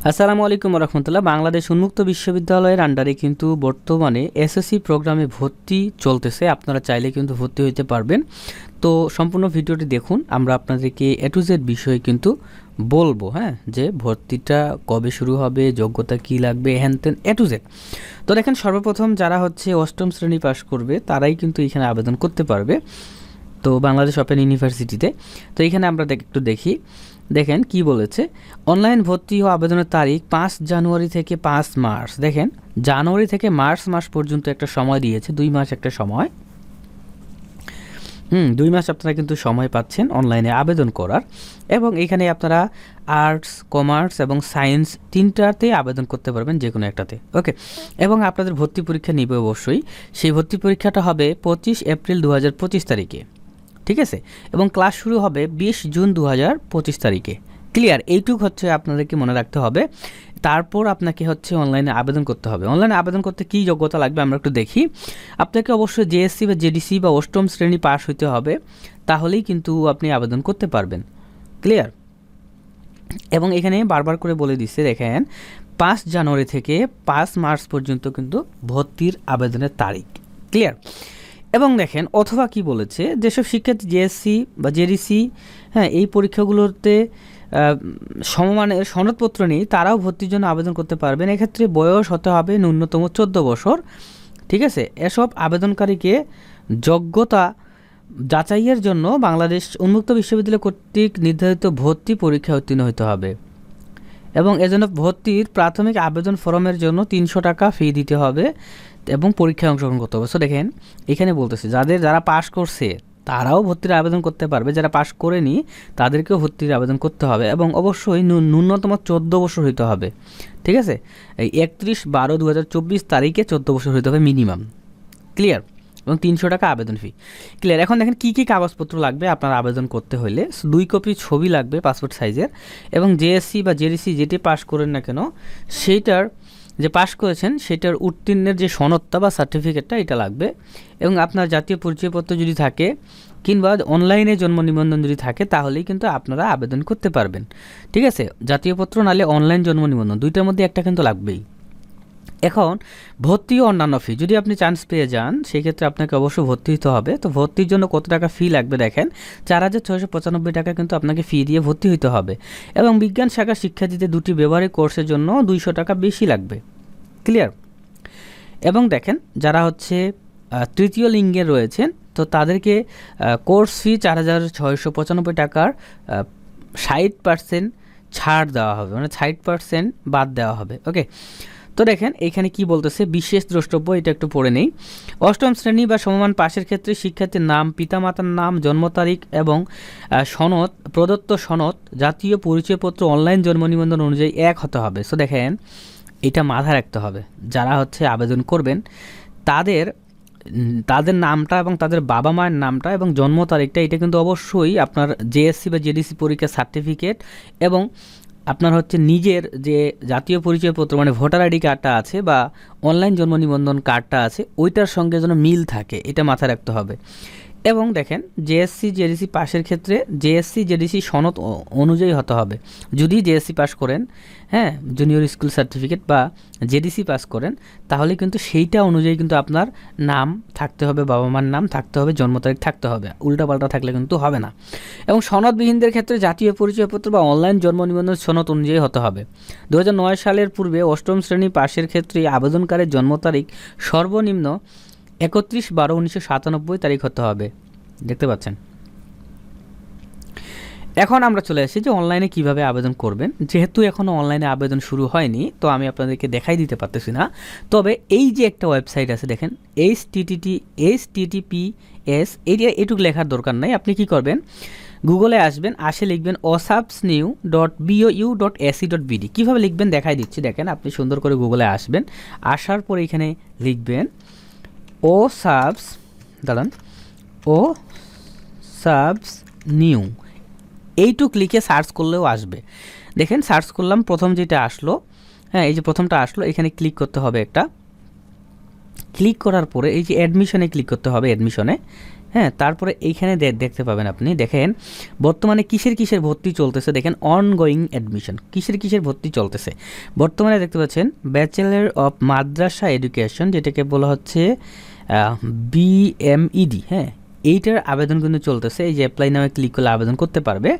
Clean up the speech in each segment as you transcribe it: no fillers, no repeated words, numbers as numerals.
আসসালামু আলাইকুম রহমতুল্লাহ। বাংলাদেশ উন্মুক্ত বিশ্ববিদ্যালয়ের আন্ডারে কিন্তু বর্তমানে এসএসসি প্রোগ্রামে ভর্তি চলতেছে। আপনারা চাইলে কিন্তু ভর্তি হইতে পারবেন। তো সম্পূর্ণ ভিডিওটি দেখুন। আমরা আপনাদেরকে এ টু জেড বিষয়ে কিন্তু বলবো, যে ভর্তিটা কবে শুরু হবে, যোগ্যতা কি লাগবে, হ্যান ত্যান এ টু জেড। তো দেখেন, সর্বপ্রথম যারা হচ্ছে অষ্টম শ্রেণী পাশ করবে তারাই কিন্তু এখানে আবেদন করতে পারবে, তো বাংলাদেশ ওপেন ইউনিভার্সিটিতে। তো এখানে আমরা একটু দেখেন কি বলেছে। অনলাইন ভর্তি ও আবেদনের তারিখ 5 জানুয়ারি থেকে 5 মার্চ। দেখেন, জানুয়ারি থেকে মার্চ মাস পর্যন্ত একটা সময় দিয়েছে, 2 মাস একটা সময়। 2 মাস আপনারা কিন্তু সময় পাচ্ছেন অনলাইনে আবেদন করার। এবং এখানে আপনারা আর্টস, কমার্স এবং সায়েন্স তিনটাতে আবেদন করতে পারবেন, যে কোনো একটাতে। ওকে। এবং আপনাদের ভর্তি পরীক্ষা নিবে অবশ্যই। সেই ভর্তি পরীক্ষাটা হবে 25 এপ্রিল 2025 তারিখে, ঠিক আছে। এবং ক্লাস শুরু হবে 20 জুন 2025 তারিখে। ক্লিয়ার? এইটুক হচ্ছে আপনাদেরকে মনে রাখতে হবে। তারপর আপনাকে হচ্ছে অনলাইনে আবেদন করতে হবে। অনলাইনে আবেদন করতে কী যোগ্যতা লাগবে আমরা একটু দেখি। আপনাকে অবশ্যই জেএসসি বা জেডিসি বা অষ্টম শ্রেণী পাস হইতে হবে, তাহলেই কিন্তু আপনি আবেদন করতে পারবেন। ক্লিয়ার? এবং এখানে বারবার করে বলে দিচ্ছে, দেখেন 5 জানুয়ারি থেকে 5 মার্চ পর্যন্ত কিন্তু ভর্তির আবেদনের তারিখ। ক্লিয়ার? এবং দেখেন, অথবা কি বলেছে, যেসব শিক্ষার্থী জেএসসি বা জেডিসি এই পরীক্ষাগুলোতে সমমানের সনদপত্র নেই, তারাও ভর্তির জন্য আবেদন করতে পারবেন। এক্ষেত্রে বয়স হতে হবে ন্যূনতম 14 বছর, ঠিক আছে। এসব আবেদনকারীকে যোগ্যতা যাচাইয়ের জন্য বাংলাদেশ উন্মুক্ত বিশ্ববিদ্যালয় কর্তৃক নির্ধারিত ভর্তি পরীক্ষায় উত্তীর্ণ হতে হবে। এবং এজন্য ভর্তির প্রাথমিক আবেদন ফর্মের জন্য 300 টাকা ফি দিতে হবে এবং পরীক্ষায় অংশগ্রহণ করতে হবে। সো দেখেন, এখানে বলতেছে যারা পাশ করছে তারাও ভর্তির আবেদন করতে পারবে, যারা পাশ করেনি তাদেরকেও ভর্তির আবেদন করতে হবে। এবং অবশ্যই ন্যূনতম 14 বছর হইতে হবে, ঠিক আছে। এই 31/12/2024 তারিখে 14 বছর হইতে হবে মিনিমাম। ক্লিয়ার? এবং 300 টাকা আবেদন ফি। ক্লিয়ার? এখন দেখেন কী কী কাগজপত্র লাগবে আপনার আবেদন করতে হলে। 2 কপি ছবি লাগবে পাসপোর্ট সাইজের। এবং জেএসসি বা জেডিসি যেটি পাস করেন না কেন, সেইটার যে পাস করেছেন সেটার উত্তীর্ণের যে সনদটা বা সার্টিফিকেটটা, এটা লাগবে। এবং আপনার জাতীয় পরিচয়পত্র যদি থাকে কিংবা অনলাইনে জন্ম নিবন্ধন যদি থাকে, তাহলেই কিন্তু আপনারা আবেদন করতে পারবেন, ঠিক আছে। জাতীয়পত্র নাহলে অনলাইন জন্ম নিবন্ধন, দুইটার মধ্যে একটা কিন্তু লাগবেই। এখন ভর্তি ও অন্যান্য ফি, যদি আপনি চান্স পেয়ে যান সেক্ষেত্রে আপনাকে অবশ্যই ভর্তি হতে হবে। তো ভর্তির জন্য কত টাকা ফি লাগবে দেখেন, 4,695 টাকা কিন্তু আপনাকে ফি দিয়ে ভর্তি হতে হবে। এবং বিজ্ঞান শাখা শিক্ষার্থীদের 2টি ব্যবহারিক কোর্সের জন্য 200 টাকা বেশি লাগবে। ক্লিয়ার? এবং দেখেন, যারা হচ্ছে তৃতীয় লিঙ্গের রয়েছেন, তো তাদেরকে কোর্স ফি 4,695 টাকার 60% ছাড় দেওয়া হবে, মানে 60% বাদ দেওয়া হবে। ওকে। তো দেখেন এখানে কি বলতেছে, বিশেষ দ্রষ্টব্য, এটা একটু পড়ে নেই। অষ্টম শ্রেণী বা সমমান পাশের ক্ষেত্রে শিক্ষার্থীর নাম, পিতামাতার নাম, জন্ম তারিখ এবং সনদ, প্রদত্ত সনদ, জাতীয় পরিচয়পত্র অনলাইন জন্ম নিবন্ধন অনুযায়ী এক হতে হবে। সো দেখেন, এটা মাথায় রাখতে হবে। যারা হচ্ছে আবেদন করবেন তাদের নামটা এবং তাদের বাবা মায়ের নামটা এবং জন্ম তারিখটা, এটা কিন্তু অবশ্যই আপনার জেএসসি বা জেডিসি পরীক্ষার সার্টিফিকেট এবং আপনার হচ্ছে নিজের যে জাতীয় পরিচয়পত্র মানে ভোটার আইডি কার্ডটা আছে বা অনলাইন জন্ম নিবন্ধন কার্ডটা আছে, ওইটার সঙ্গে যেন মিল থাকে, এটা মাথায় রাখতে হবে। এবং দেখেন, জেএসসি জেডিসি পাশের ক্ষেত্রে জেএসসি জেডিসি সনদ অনুযায়ী হতে হবে। যদি জেএসসি পাস করেন, জুনিয়র স্কুল সার্টিফিকেট বা জেডিসি পাস করেন, তাহলে কিন্তু সেইটা অনুযায়ী কিন্তু আপনার নাম থাকতে হবে, বাবা মার নাম থাকতে হবে, জন্ম তারিখ থাকতে হবে। উল্টাপাল্টা থাকলে কিন্তু হবে না। এবং সনদবিহীনদের ক্ষেত্রে জাতীয় পরিচয়পত্র বা অনলাইন জন্ম নিবন্ধন সনদ অনুযায়ী হতে হবে। 2009 সালের পূর্বে অষ্টম শ্রেণী পাশের ক্ষেত্রে আবেদনকারীর জন্ম তারিখ সর্বনিম্ন 31/12/1997 তারিখ হতে হবে। দেখতে পাচ্ছেন। এখন আমরা চলে আসি যে অনলাইনে কিভাবে আবেদন করবেন। যেহেতু এখনও অনলাইনে আবেদন শুরু হয়নি, তো আমি আপনাদেরকে দেখাই দিতে পারতেছি না। তবে এই যে একটা ওয়েবসাইট আছে দেখেন, https, এটুকু লেখার দরকার নাই। আপনি কি করবেন, গুগলে আসবেন, লিখবেন osapsnew.bou.ac.bd। কীভাবে লিখবেন দেখাই দিচ্ছি। দেখেন, আপনি সুন্দর করে গুগলে আসবেন, আসার পরে এখানে লিখবেন osapsnew, এইটুক লিখে সার্চ করলেও আসবে। দেখেন, সার্চ করলাম, প্রথম যেটা আসলো, এই যে প্রথমটা আসলো, এখানে ক্লিক করতে হবে একটা। ক্লিক করার পরে এই যে অ্যাডমিশনে ক্লিক করতে হবে, অ্যাডমিশনে, হ্যাঁ, তারপরে এইখানে দেখতে পাবেন আপনি, দেখেন বর্তমানে কিসের ভর্তি চলতেছে, দেখেন অনগোয়িং অ্যাডমিশন, কিসের ভর্তি চলতেছে। বর্তমানে দেখতে পাচ্ছেন ব্যাচেলর অফ মাদ্রাসা এডুকেশন, যেটাকে বলা হচ্ছে BMED, হ্যাঁ, এইটার আবেদন কিন্তু চলতেছে। এই যে অ্যাপ্লাই নামে ক্লিক করলে আবেদন করতে পারবে।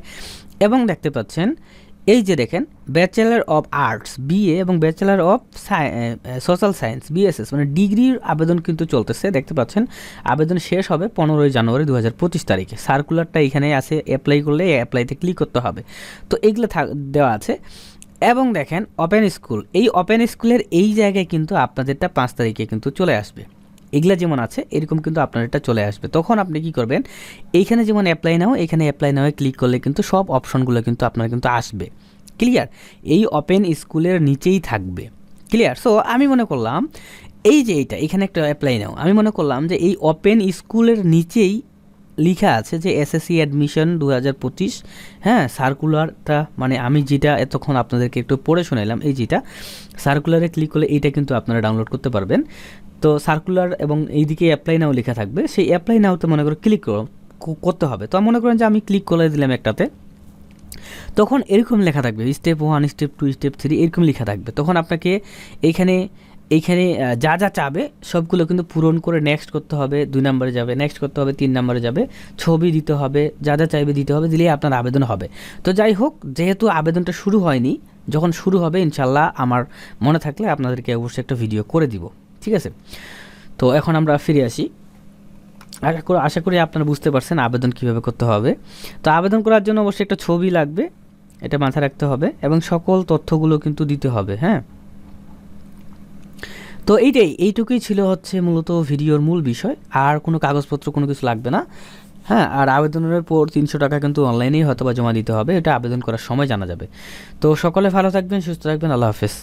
এবং দেখতে পাচ্ছেন এই যে দেখেন ব্যাচেলর অফ আর্টস BA এবং bachelor of social science BSS, মানে ডিগ্রির আবেদন কিন্তু চলতেছে। দেখতে পাচ্ছেন আবেদন শেষ হবে 15ই জানুয়ারি 2025 তারিখে। সার্কুলারটা এখানে আছে, অ্যাপ্লাই করলে অ্যাপ্লাইতে ক্লিক করতে হবে। তো এগুলো দেওয়া আছে। এবং দেখেন ওপেন স্কুল, এই ওপেন স্কুলের এই জায়গায় কিন্তু আপনাদেরটা 5 তারিখে কিন্তু চলে আসবে। এগুলা যেমন আছে এরকম কিন্তু আপনার এটা চলে আসবে। তখন আপনি কি করবেন, এইখানে যেমন অ্যাপ্লাই নাও, এখানে অ্যাপ্লাই নাও ক্লিক করলে কিন্তু সব অপশনগুলো কিন্তু আপনার কিন্তু আসবে। ক্লিয়ার? এই ওপেন স্কুলের নিচেই থাকবে। ক্লিয়ার? সো আমি মনে করলাম এই যে এইটা এখানে একটা অ্যাপ্লাই নাও, আমি মনে করলাম যে এই ওপেন স্কুলের নিচেই লিখা আছে যে SSC অ্যাডমিশন 2025, হ্যাঁ, সার্কুলারটা, মানে আমি যেটা এতক্ষণ আপনাদেরকে একটু পড়ে শোনালাম, এই যেটা সার্কুলারে ক্লিক করলে এইটা কিন্তু আপনারা ডাউনলোড করতে পারবেন। তো সার্কুলার এবং এইদিকে অ্যাপ্লাই নাও লেখা থাকবে, সেই অ্যাপ্লাই নাওতে মনে করে ক্লিক করতে হবে। তো মনে করেন যে আমি ক্লিক করে দিলাম একটাতে, তখন এরকম লেখা থাকবে স্টেপ 1, স্টেপ 2, স্টেপ 3 এরকম লেখা থাকবে। তখন আপনাকে এইখানে যা চাবে সবগুলো কিন্তু পূরণ করে নেক্সট করতে হবে, 2 নম্বরে যাবে, নেক্সট করতে হবে, 3 নম্বরে যাবে, ছবি দিতে হবে, যা চাইবে দিতে হবে, দিলেই আপনার আবেদন হবে। তো যাই হোক, যেহেতু আবেদনটা শুরু হয়নি, যখন শুরু হবে ইনশাল্লাহ আমার মনে থাকলে আপনাদেরকে অবশ্যই একটা ভিডিও করে দিব, ঠিক আছে? তো এখন আমরা ফিরে আসি। আশা করি আপনারা বুঝতে পারছেন আবেদন কিভাবে করতে হবে। তো আবেদন করার জন্য অবশ্যই একটা ছবি লাগবে, এটা মাথায় রাখতে হবে, এবং সকল তথ্যগুলো কিন্তু দিতে হবে, হ্যাঁ। তো এইটুকুই ছিল হচ্ছে মূলত ভিডিওর মূল বিষয়। আর কোনো কাগজপত্র কোনো কিছু লাগবে না, হ্যাঁ। আর আবেদনের পর 300 টাকা কিন্তু অনলাইনেই হয়তো বা জমা দিতে হবে, এটা আবেদন করার সময় জানা যাবে। তো সকলে ভালো থাকবেন, সুস্থ থাকবেন, আল্লাহ হাফেজ।